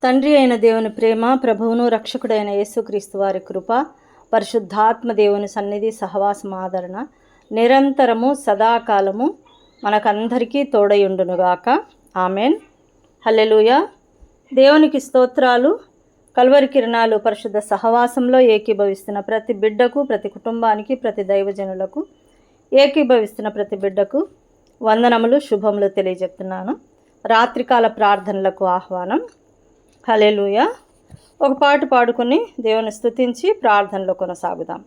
తండ్రి అయిన దేవుని ప్రేమ, ప్రభువును రక్షకుడైన యేసుక్రీస్తు వారి కృప, పరిశుద్ధాత్మ దేవుని సన్నిధి, సహవాసం, ఆదరణ నిరంతరము సదాకాలము మనకందరికీ తోడయుండునుగాక. ఆమెన్. హల్లెలూయా. దేవునికి స్తోత్రాలు. కల్వరి కిరణాలు పరిశుద్ధ సహవాసంలో ఏకీభవిస్తున్న ప్రతి బిడ్డకు, ప్రతి కుటుంబానికి, ప్రతి దైవజనులకు, ఏకీభవిస్తున్న ప్రతి బిడ్డకు వందనములు, శుభములు తెలియజెప్తున్నాను. రాత్రికాల ప్రార్థనలకు ఆహ్వానం. హల్లెలూయా. ఒక పాట పాడుకొని దేవుని స్తుతించి ప్రార్థనలో కొనసాగుదాం.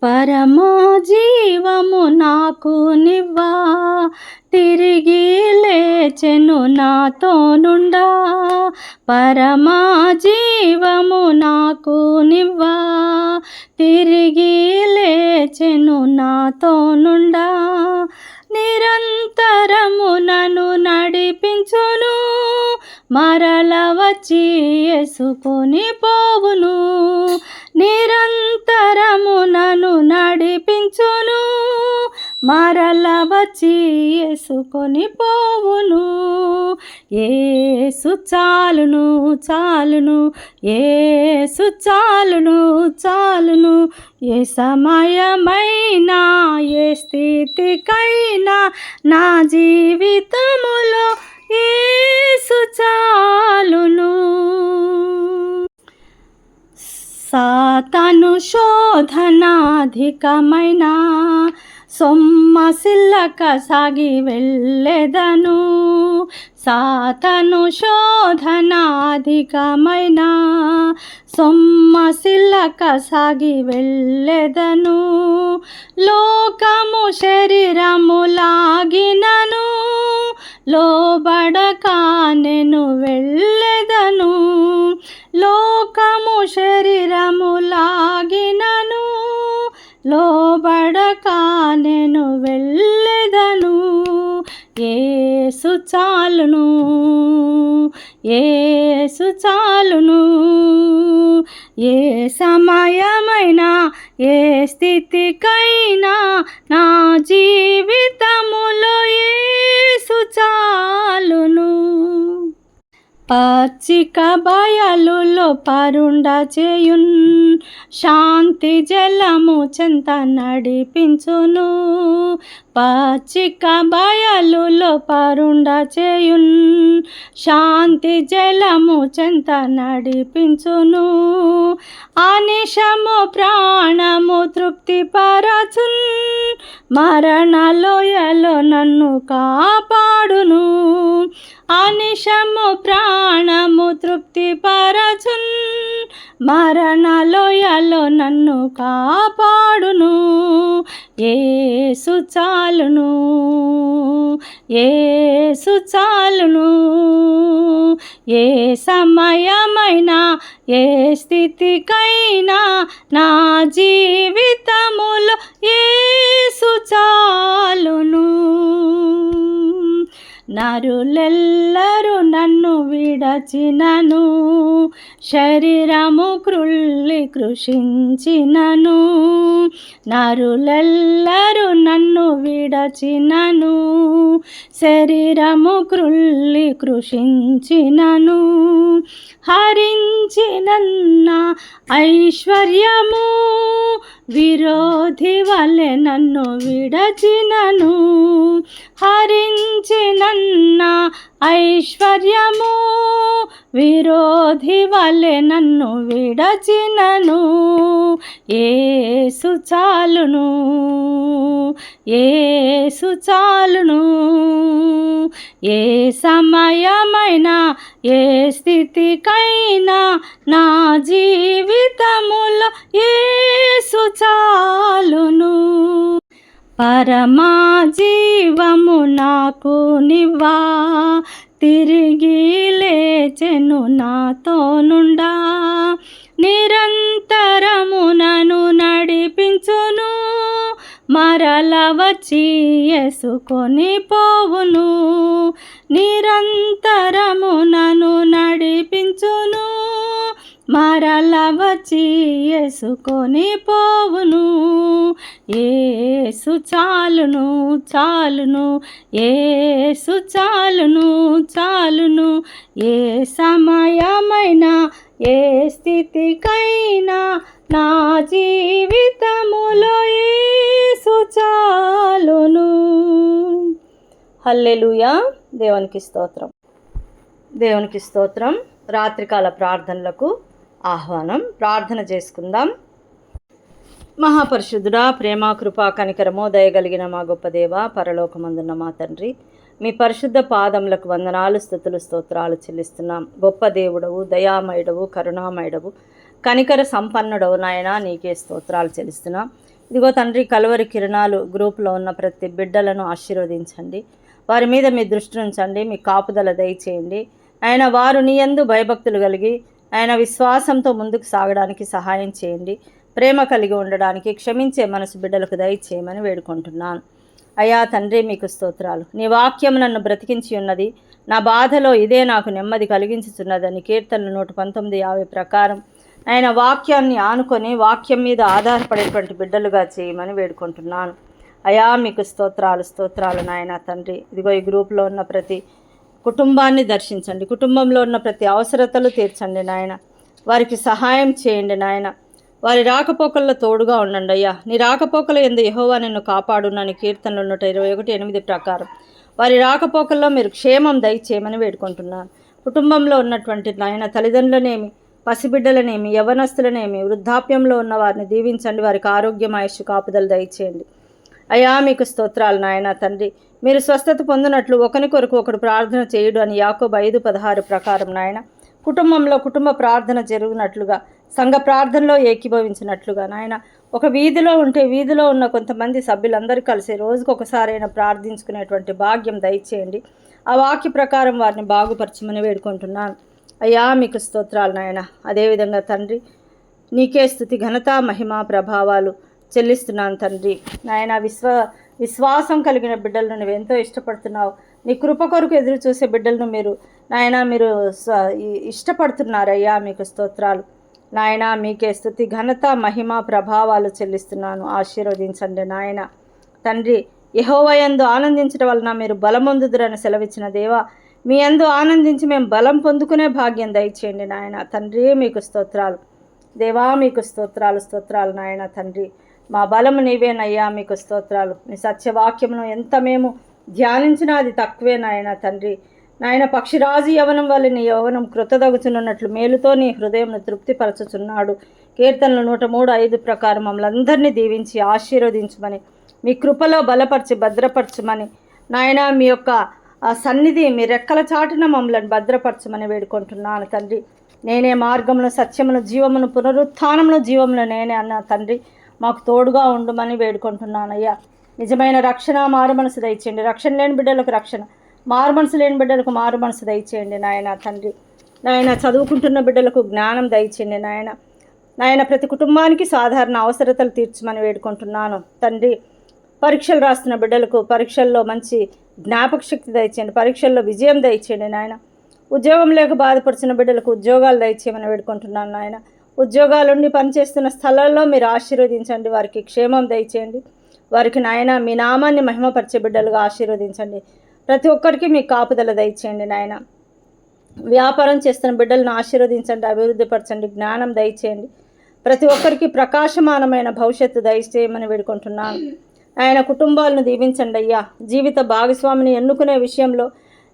పరమా జీవము నాకు నివ్వా, తిరిగి లేచెను నాతో నుండా. పరమా జీవము నాకు నివ్వా, తిరిగి లేచెను నాతో నుండా. నిరంతరము నన్ను నడిపించును, మరల వచ్చి యేసుకొని పోవును. నిరంతరము నన్ను నడిపించును, మరల వచ్చి యేసుకొని పోవును. యేసు చాలును చాలును, యేసు చాలును చాలును. ఏ సమయమైనా, ఏ స్థితికైనా నా జీవితములో యేసు చాలును. సాతాను శోధన అధికమైన సొమ్మసిల్లక సాగి వెళ్ళెదను. సాతాను శోధన అధికమైన సొమ్మసిల్లక సాగి వెళ్ళెదను. లోకము శరీరము లాగినను, లోబడక నేను వెళ్ళెదను. లోకము శరీరము లాగినను, లోబడక నేను వెళ్ళెదను. యేసు చాలును, యేసు చాలును. ఏ సమయమైనా, ఏ స్థితికైనా నా జీవితములో యేసు చాలును. పచ్చిక బయలులో పరుండ చేయున్, శాంతి జలము చెంత నడిపించును. పచ్చిక బయలులో పరుండ చేయున్, శాంతి జలము చెంత నడిపించును. అనిశము ప్రాణము తృప్తి పరచున్, మరణలోయలో నన్ను కాపాడును. అనిశము ప్రాణము తృప్తి పరచున్, మరణలోయలో నన్ను కాపాడును. యేసు చాలును, యేసు చాలును. ఏ సమయమైనా, ఏ స్థితికైనా నా జీవితములో యేసు చాలును. నరులెల్లరూ నన్ను విడచినను, శరీరము క్రుళ్ళి కృషించినను. నరులెల్లరూ నన్ను విడచినను, శరీరము క్రుళ్ళి కృషించినను. హరించినన్న ఐశ్వర్యము విరోధి వలె నన్ను విడచినను. హరించినన్న ఐశ్వర్యము విరోధి వలె నన్ను విడచినను. యేసు చాలును, యేసు చాలును. ఏ సమయమైనా, ఏ స్థితికైనా నా జీవితములో యేసు చాలును. పరమా జీవము నాకు నివ్వా, తిరిగి లేచెను నాతో నుండా. నిరంతరము నన్ను నడిపించును, మరల వచ్చి యేసుకొని పోవును. నిరంతరము నన్ను నడిపించును, మరల వచ్చి యేసుకొని పోవును. యేసు చాలును చాలును, యేసు చాలును చాలును, ఏ సమయమైనా ఏ స్థితికైనా నా జీవితములో యేసు చాలును. హల్లెలూయా. దేవునికి స్తోత్రం, దేవునికి స్తోత్రం. రాత్రికాల ప్రార్థనలకు ఆహ్వానం. ప్రార్థన చేసుకుందాం. మహాపరిశుద్ధుడా, ప్రేమ, కృపా, కనికరము, దయగలిగిన మా గొప్ప దేవ, పరలోకమందున్న మా తండ్రి, మీ పరిశుద్ధ పాదములకు వందనాలు, స్తుతులు, స్తోత్రాలు చెల్లిస్తున్నాం. గొప్ప దేవుడవు, దయామయుడవు, కరుణామయుడవు, కనికర సంపన్నుడవు నాయన, నీకే స్తోత్రాలు చెల్లిస్తున్నాం. ఇదిగో తండ్రి, కలువరి కిరణాలు గ్రూపులో ఉన్న ప్రతి బిడ్డలను ఆశీర్వదించండి. వారి మీద మీ దృష్టి ఉంచండి, మీ కాపుదల దయచేయండి. ఆయన వారు నీ యందు భయభక్తులు కలిగి ఆయన విశ్వాసంతో ముందుకు సాగడానికి సహాయం చేయండి. ప్రేమ కలిగి ఉండడానికి క్షమించే మనసు బిడ్డలకు దయచేయమని వేడుకుంటున్నాను. అయ్యా తండ్రి, మీకు స్తోత్రాలు. నీ వాక్యం నన్ను బ్రతికించి ఉన్నది, నా బాధలో ఇదే నాకు నెమ్మది కలిగించుతున్నదని కీర్తనలు 119:50 ప్రకారం ఆయన వాక్యాన్ని ఆనుకొని వాక్యం మీద ఆధారపడేటువంటి బిడ్డలుగా చేయమని వేడుకుంటున్నాను. అయ్యా మీకు స్తోత్రాలు, స్తోత్రాలు నాయన తండ్రి. ఇదిగో ఈ గ్రూప్లో ఉన్న ప్రతి కుటుంబాన్ని దర్శించండి, కుటుంబంలో ఉన్న ప్రతి అవసరతలు తీర్చండి నాయన. వారికి సహాయం చేయండి నాయన. వారి రాకపోకల్లో తోడుగా ఉండండి అయ్యా. నీ రాకపోకల యందు యెహోవా నిన్ను కాపాడునని కీర్తనలు 121:8 ప్రకారం వారి రాకపోకల్లో మీరు క్షేమం దయచేయమని వేడుకుంటున్నాను. కుటుంబంలో ఉన్నటువంటి నాయన తల్లిదండ్రులనేమి, పసిబిడ్డలనేమి, యవనస్తులనేమి, వృద్ధాప్యంలో ఉన్న వారిని దీవించండి. వారికి ఆరోగ్యం, ఆయుష్, కాపుదల దయచేయండి. అయ్యా మీకు స్తోత్రాలు నాయన తండ్రి. మీరు స్వస్థత పొందినట్లు ఒకరి కొరకు ఒకడు ప్రార్థన చేయుడు అని యాకోబు 5:16 ప్రకారం నాయన కుటుంబంలో కుటుంబ ప్రార్థన జరుగునట్లుగా, సంఘ ప్రార్థనలో ఏకీభవించినట్లుగా నాయన, ఒక వీధిలో ఉంటే వీధిలో ఉన్న కొంతమంది సభ్యులందరూ కలిసి రోజుకు ఒకసారైనా ప్రార్థించుకునేటువంటి భాగ్యం దయచేయండి. ఆ వాక్య ప్రకారం వారిని బాగుపరచమని వేడుకుంటున్నాను. అయ్యా మీకు స్తోత్రాలు నాయన. అదేవిధంగా తండ్రి, నీకే స్తుతి, ఘనత, మహిమ, ప్రభావాలు చెల్లిస్తున్నాను తండ్రి. నాయన విశ్వాసం కలిగిన బిడ్డలను నువ్వు ఎంతో ఇష్టపడుతున్నావు. నీ కృప కొరకు ఎదురు చూసే బిడ్డలను మీరు ఇష్టపడుతున్నారయ్యా. మీకు స్తోత్రాలు నాయన. మీకే స్తుతి, ఘనత, మహిమ, ప్రభావాలు చెల్లిస్తున్నాను. ఆశీర్వదించండి నాయన తండ్రి. యెహోవా యందు ఆనందించడం వలన మీరు బలమొందుదురని సెలవిచ్చిన దేవా, మీ యందు ఆనందించి మేము బలం పొందుకునే భాగ్యం దయచేయండి నాయన తండ్రి. మీకు స్తోత్రాలు దేవా, మీకు స్తోత్రాలు, స్తోత్రాలు నాయన తండ్రి. మా బలము నీవేనయ్యా. మీకు స్తోత్రాలు. నీ సత్యవాక్యమును ఎంత మేము ధ్యానించినా అది తక్కువే నాయన తండ్రి. నాయన పక్షిరాజు యవనం వల్ల నీ యవనం కృతదగుచున్నట్లు మేలుతో నీ హృదయంను తృప్తిపరచుచున్నాడు. కీర్తనలు 103:5 ప్రకారం మమ్మల్ని అందరినీ దీవించి ఆశీర్వదించమని, మీ కృపలో బలపరిచి భద్రపరచమని నాయన, మీ యొక్క సన్నిధి మీ రెక్కల చాటున మమ్మల్ని భద్రపరచమని వేడుకుంటున్నాను తండ్రి. నేనే మార్గమును, సత్యమును, జీవమును, పునరుత్థానమును, జీవమును నేనే అన్న తండ్రి. మాకు తోడుగా ఉండమని వేడుకుంటున్నానయ్యా. నిజమైన రక్షణ, మారు మనసు దయచేయండి. రక్షణ లేని బిడ్డలకు రక్షణ, మారు మనసు లేని బిడ్డలకు మారు మనసు దయచేయండి నాయన తండ్రి. నాయన చదువుకుంటున్న బిడ్డలకు జ్ఞానం దయచేయండి నాయన. నాయన ప్రతి కుటుంబానికి సాధారణ అవసరతలు తీర్చమని వేడుకుంటున్నాను తండ్రి. పరీక్షలు రాస్తున్న బిడ్డలకు పరీక్షల్లో మంచి జ్ఞాపక శక్తి దయచేయండి. పరీక్షల్లో విజయం దయచేయండి నాయన. ఉద్యోగం లేక బాధపడుతున్న బిడ్డలకు ఉద్యోగాలు దయచేయమని వేడుకుంటున్నాను నాయన. ఉద్యోగాలుండి పనిచేస్తున్న స్థలాల్లో మీరు ఆశీర్వదించండి. వారికి క్షేమం దయచేయండి. వారికి నాయన మీ నామాన్ని మహిమపరిచే బిడ్డలుగా ఆశీర్వదించండి. ప్రతి ఒక్కరికి మీ కాపుదల దయచేయండి నాయన. వ్యాపారం చేస్తున్న బిడ్డలను ఆశీర్వదించండి, అభివృద్ధిపరచండి, జ్ఞానం దయచేయండి. ప్రతి ఒక్కరికి ప్రకాశమానమైన భవిష్యత్తు దయచేయమని వేడుకుంటున్నాను. ఆయన కుటుంబాలను దీవించండి అయ్యా. జీవిత భాగస్వామిని ఎన్నుకునే విషయంలో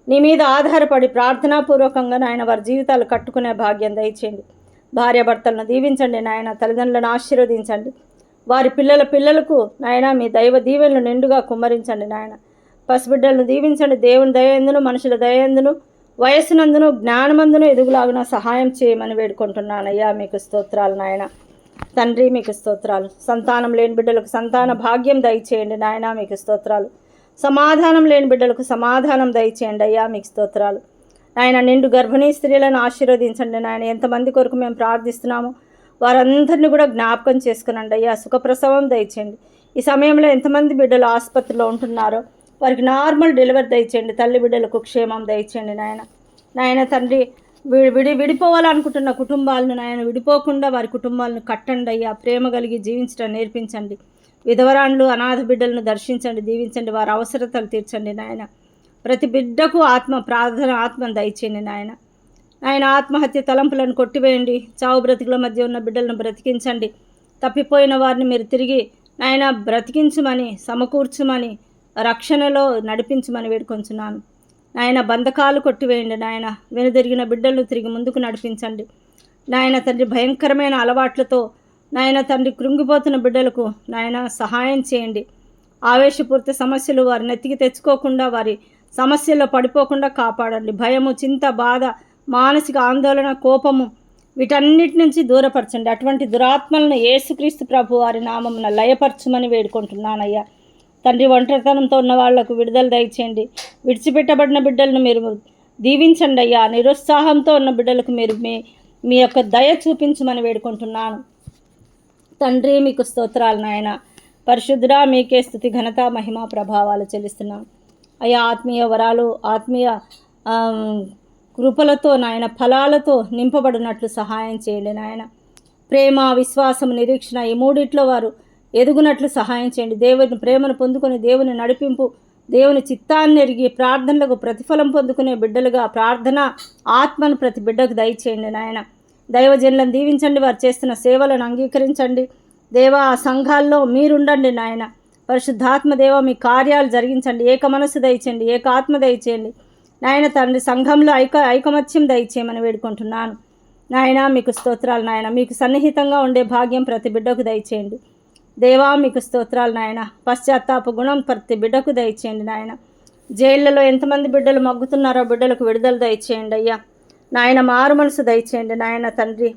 నీ మీద ఆధారపడి ప్రార్థనాపూర్వకంగా నాయన వారి జీవితాలు కట్టుకునే భాగ్యం దయచేయండి. భార్యాభర్తలను దీవించండి నాయన. తల్లిదండ్రులను ఆశీర్వదించండి. వారి పిల్లలకు నాయన మీ దైవ దీవెనలు నిండుగా కుమ్మరించండి నాయన. పసిబిడ్డలను దీవించండి. దేవుని దయందును, మనుషుల దయందును, వయస్సునందును, జ్ఞానమందును ఎదుగులాగున సహాయం చేయమని వేడుకుంటున్నానయ్యా. మీకు స్తోత్రాలు నాయన తండ్రి. మీకు స్తోత్రాలు. సంతానం లేని బిడ్డలకు సంతాన భాగ్యం దయచేయండి నాయన. మీకు స్తోత్రాలు. సమాధానం లేని బిడ్డలకు సమాధానం దయచేయండి అయ్యా. మీకు స్తోత్రాలు. ఆయన నిండు గర్భిణీ స్త్రీలను ఆశీర్వదించండి నాయన. ఎంతమంది కొరకు మేము ప్రార్థిస్తున్నామో వారందరినీ కూడా జ్ఞాపకం చేసుకునండి అయ్యా. సుఖప్రసవం దయచేయండి. ఈ సమయంలో ఎంతమంది బిడ్డలు ఆసుపత్రిలో ఉంటున్నారో వారికి నార్మల్ డెలివరీ దయచేయండి. తల్లి బిడ్డలకు క్షేమం దయచేయండి నాయన తండ్రి. విడిపోవాలనుకుంటున్న కుటుంబాలను నాయన విడిపోకుండా వారి కుటుంబాలను కట్టండి అయ్యా. ప్రేమ కలిగి జీవించడం నేర్పించండి. విధవరాండ్లు అనాథ బిడ్డలను దర్శించండి, దీవించండి, వారి అవసరతలు తీర్చండి నాయన. ప్రతి బిడ్డకు ప్రార్థన ఆత్మను దయచేయండి నాయన. ఆయన ఆత్మహత్య తలంపులను కొట్టివేయండి. చావు బ్రతుకుల మధ్య ఉన్న బిడ్డలను బ్రతికించండి. తప్పిపోయిన వారిని మీరు తిరిగి నాయన బ్రతికించమని, సమకూర్చమని, రక్షణలో నడిపించమని వేడుకొంచున్నాను నాయన. బంధకాలు కొట్టివేయండి నాయన. వెనుదిరిగిన బిడ్డలను తిరిగి ముందుకు నడిపించండి నాయన తండ్రి. భయంకరమైన అలవాట్లతో నాయన తండ్రి కృంగిపోతున్న బిడ్డలకు నాయన సహాయం చేయండి. ఆవేశపూరిత సమస్యలు వారి నెత్తికి తెచ్చుకోకుండా, వారి సమస్యల్లో పడిపోకుండా కాపాడండి. భయము, చింత, బాధ, మానసిక ఆందోళన, కోపము వీటన్నిటి నుంచి దూరపరచండి. అటువంటి దురాత్మలను యేసుక్రీస్తు ప్రభు వారి నామమున లయపరచమని వేడుకుంటున్నానయ్యా తండ్రి. ఒంటరితనంతో ఉన్న వాళ్లకు విడుదల దయచేయండి. విడిచిపెట్టబడిన బిడ్డలను మీరు దీవించండి అయ్యా. నిరుత్సాహంతో ఉన్న బిడ్డలకు మీరు మీ యొక్క దయ చూపించమని వేడుకుంటున్నాను తండ్రి. మీకు స్తోత్రాలు నాయన. పరిశుద్ధుడా, మీకే స్తుతి, ఘనత, మహిమ, ప్రభావాలు చెల్లిస్తున్నాను అయ్యా. ఆత్మీయ వరాలు, ఆత్మీయ కృపలతో నాయన ఫలాలతో నింపబడినట్లు సహాయం చేయండి నాయన. ప్రేమ, విశ్వాసం, నిరీక్షణ ఈ మూడిట్లో వారు ఎదుగునట్లు సహాయం చేయండి. దేవుని ప్రేమను పొందుకొని దేవుని నడిపింపు, దేవుని చిత్తాన్ని ఎరిగి ప్రార్థనలకు ప్రతిఫలం పొందుకునే బిడ్డలుగా ప్రార్థన ఆత్మను ప్రతి బిడ్డకు దయచేయండి నాయన. దైవజనులను దీవించండి. వారు చేస్తున్న సేవలను అంగీకరించండి దేవా. ఆ సంఘాల్లో మీరుండండి నాయన. పరిశుద్ధాత్మ దేవ, మీ కార్యాలు జరిగించండి. ఏక మనసు దయచేయండి, ఏక ఆత్మ దయచేయండి నాయన తండ్రి. సంఘంలో ఐకమత్యం దయచేయమని వేడుకుంటున్నాను నాయన. మీకు స్తోత్రాలు నాయన. మీకు సన్నిహితంగా ఉండే భాగ్యం ప్రతి బిడ్డకు దయచేయండి దేవా. మీకు స్తోత్రాలు నాయన. పశ్చాత్తాప గుణం ప్రతి బిడ్డకు దయచేయండి నాయన. జైళ్లలో ఎంతమంది బిడ్డలు మగ్గుతున్నారో బిడ్డలకు విడుదల దయచేయండి అయ్యా నాయన. మారు మనసు దయచేయండి నాయన తండ్రి.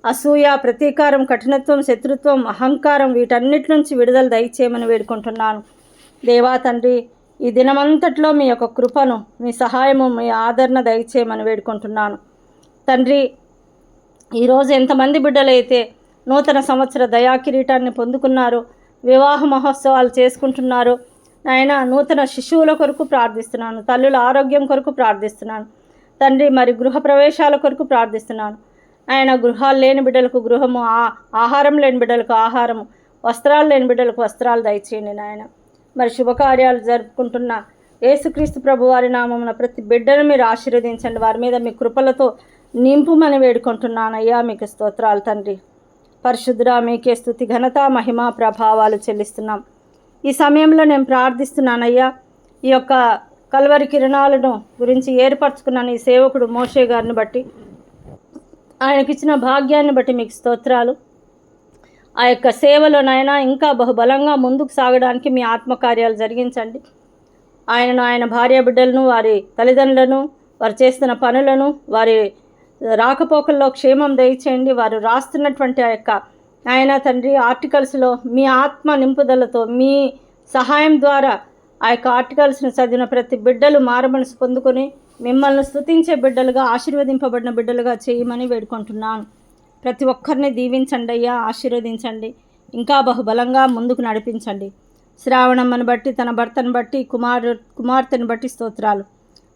అసూయ, ప్రతీకారం, కఠినత్వం, శత్రుత్వం, అహంకారం వీటన్నిటి నుంచి విడుదల దయచేయమని వేడుకుంటున్నాను దేవా తండ్రి. ఈ దినమంతట్లో మీ యొక్క కృపను, మీ సహాయము, మీ ఆదరణ దయచేయమని వేడుకుంటున్నాను తండ్రి. ఈరోజు ఎంతమంది బిడ్డలైతే నూతన సంవత్సర దయాకిరీటాన్ని పొందుకున్నారు, వివాహ మహోత్సవాలు చేసుకుంటున్నారు నాయన. నూతన శిశువుల కొరకు ప్రార్థిస్తున్నాను, తల్లుల ఆరోగ్యం కొరకు ప్రార్థిస్తున్నాను తండ్రి. మరి గృహ ప్రవేశాల కొరకు ప్రార్థిస్తున్నాను ఆయన. గృహాలు లేని బిడ్డలకు గృహము, ఆహారం లేని బిడ్డలకు ఆహారము, వస్త్రాలు లేని బిడ్డలకు వస్త్రాలు దయచేయండి నాయన. మరి శుభకార్యాలు జరుపుకుంటున్న యేసుక్రీస్తు ప్రభు వారి నామమున ప్రతి బిడ్డను మీరు ఆశీర్వదించండి. వారి మీద మీ కృపలతో నింపుమని వేడుకుంటున్నానయ్యా. మీకు స్తోత్రాలు తండ్రి. పరిశుద్ధుడా, మీకే స్తుతి, ఘనత, మహిమ, ప్రభావాలు చెల్లిస్తున్నాం. ఈ సమయంలో నేను ప్రార్థిస్తున్నానయ్యా. ఈ యొక్క కల్వరి కిరణాలను గురించి ఏర్పరచుకున్నాను ఈ సేవకుడు మోషే గారిని బట్టి, ఆయనకిచ్చిన భాగ్యాన్ని బట్టి మీకు స్తోత్రాలు. ఆ యొక్క సేవలో నాయన ఇంకా బహుబలంగా ముందుకు సాగడానికి మీ ఆత్మకార్యాలు జరిగించండి. ఆయనను, ఆయన భార్య బిడ్డలను, వారి తల్లిదండ్రులను, వారు చేస్తున్న పనులను, వారి రాకపోకల్లో క్షేమం దయచేయండి. వారు రాస్తున్నటువంటి ఆ యొక్క ఆయన తండ్రి ఆర్టికల్స్లో మీ ఆత్మ నింపుదలతో, మీ సహాయం ద్వారా ఆ యొక్క ఆర్టికల్స్ను చదివిన ప్రతి బిడ్డలు మారుమనసు పొందుకొని మిమ్మల్ని స్తుతించే బిడ్డలుగా, ఆశీర్వదింపబడిన బిడ్డలుగా చేయమని వేడుకుంటున్నాను. ప్రతి ఒక్కరిని దీవించండి అయ్యా, ఆశీర్వదించండి. ఇంకా బహుబలంగా ముందుకు నడిపించండి. శ్రావణమ్మను బట్టి, తన భర్తను బట్టి, కుమార్తెను బట్టి స్తోత్రాలు.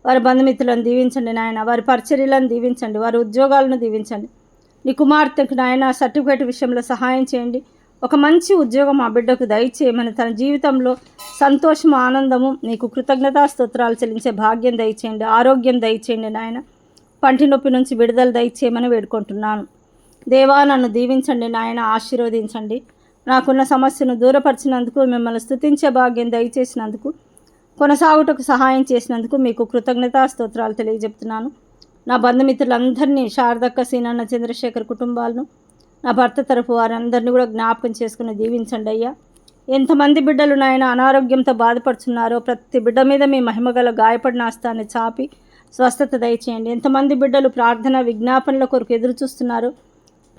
వారి బంధుమిత్రులను దీవించండి నాయన. వారి పరిచర్యలను దీవించండి. వారి ఉద్యోగాలను దీవించండి. నీ కుమార్తెకు నాయన సర్టిఫికేట్ విషయంలో సహాయం చేయండి. ఒక మంచి ఉద్యోగం ఆ బిడ్డకు దయచేయమని, తన జీవితంలో సంతోషము, ఆనందము, నీకు కృతజ్ఞతా స్తోత్రాలు చెల్లించే భాగ్యం దయచేయండి. ఆరోగ్యం దయచేయండి నాయన. పంటి నొప్పి నుంచి విడుదల దయచేయమని వేడుకుంటున్నాను దేవా. నన్ను దీవించండి నాయన, ఆశీర్వదించండి. నాకున్న సమస్యను దూరపరిచినందుకు, మిమ్మల్ని స్తుతించే భాగ్యం దయచేసినందుకు, కొనసాగుటకు సహాయం చేసినందుకు మీకు కృతజ్ఞతా స్తోత్రాలు తెలియజెప్తున్నాను. నా బంధుమిత్రులందరినీ, శారదక్క, సీనన్న, చంద్రశేఖర్ కుటుంబాలను, నా భర్త తరపు వారందరినీ కూడా జ్ఞాపకం చేసుకుని దీవించండి అయ్యా. ఎంతమంది బిడ్డలు నాయన అనారోగ్యంతో బాధపడుతున్నారో ప్రతి బిడ్డ మీద మీ మహిమగల గాయపడిన హస్తాన్ని చాపి స్వస్థత దయచేయండి. ఎంతమంది బిడ్డలు ప్రార్థన విజ్ఞాపనల కొరకు ఎదురు చూస్తున్నారు,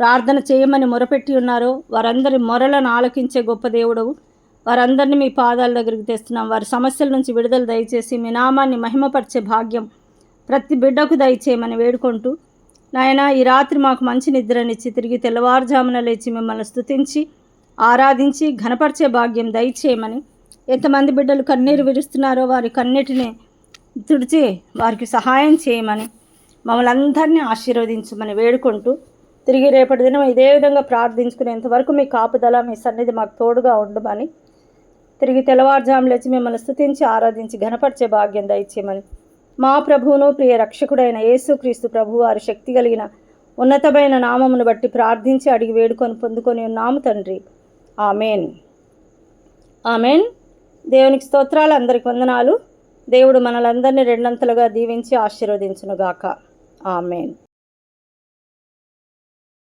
ప్రార్థన చేయమని మొరపెట్టి ఉన్నారో వారందరి మొరలను ఆలకించే గొప్ప దేవుడవు. వారందరినీ మీ పాదాల దగ్గరికి తెస్తున్నాం. వారి సమస్యల నుంచి విడుదల దయచేసి మీ నామాన్ని మహిమపరిచే భాగ్యం ప్రతి బిడ్డకు దయచేయమని వేడుకుంటూ నాయన, ఈ రాత్రి మాకు మంచి నిద్రనిచ్చి తిరిగి తెల్లవారుజామున లేచి మిమ్మల్ని స్తుతించి ఆరాధించి ఘనపరిచే భాగ్యం దయచేయమని, ఎంతమంది బిడ్డలు కన్నీరు విరుస్తున్నారో వారి కన్నీటిని తుడిచి వారికి సహాయం చేయమని, మమ్మల్ని అందరినీ ఆశీర్వదించమని వేడుకుంటూ తిరిగి రేపటి దినం ఇదే విధంగా ప్రార్థించుకునేంతవరకు మీ కాపుదల, మీ సన్నిధి మాకు తోడుగా ఉండమని, తిరిగి తెల్లవారుజాము లేచి మిమ్మల్ని స్తుతించి ఆరాధించి ఘనపరిచే భాగ్యం దయచేయమని మా ప్రభువును ప్రియ రక్షకుడైన యేసుక్రీస్తు ప్రభు వారి శక్తి కలిగిన ఉన్నతమైన నామమును బట్టి ప్రార్థించి అడిగి వేడుకొని పొందుకొని ఉన్నాము తండ్రి. ఆమెన్. ఆమెన్. దేవునికి స్తోత్రాలు, అందరికి వందనాలు. దేవుడు మనలందరినీ రెండంతలుగా దీవించి ఆశీర్వదించునుగాక. ఆమెన్.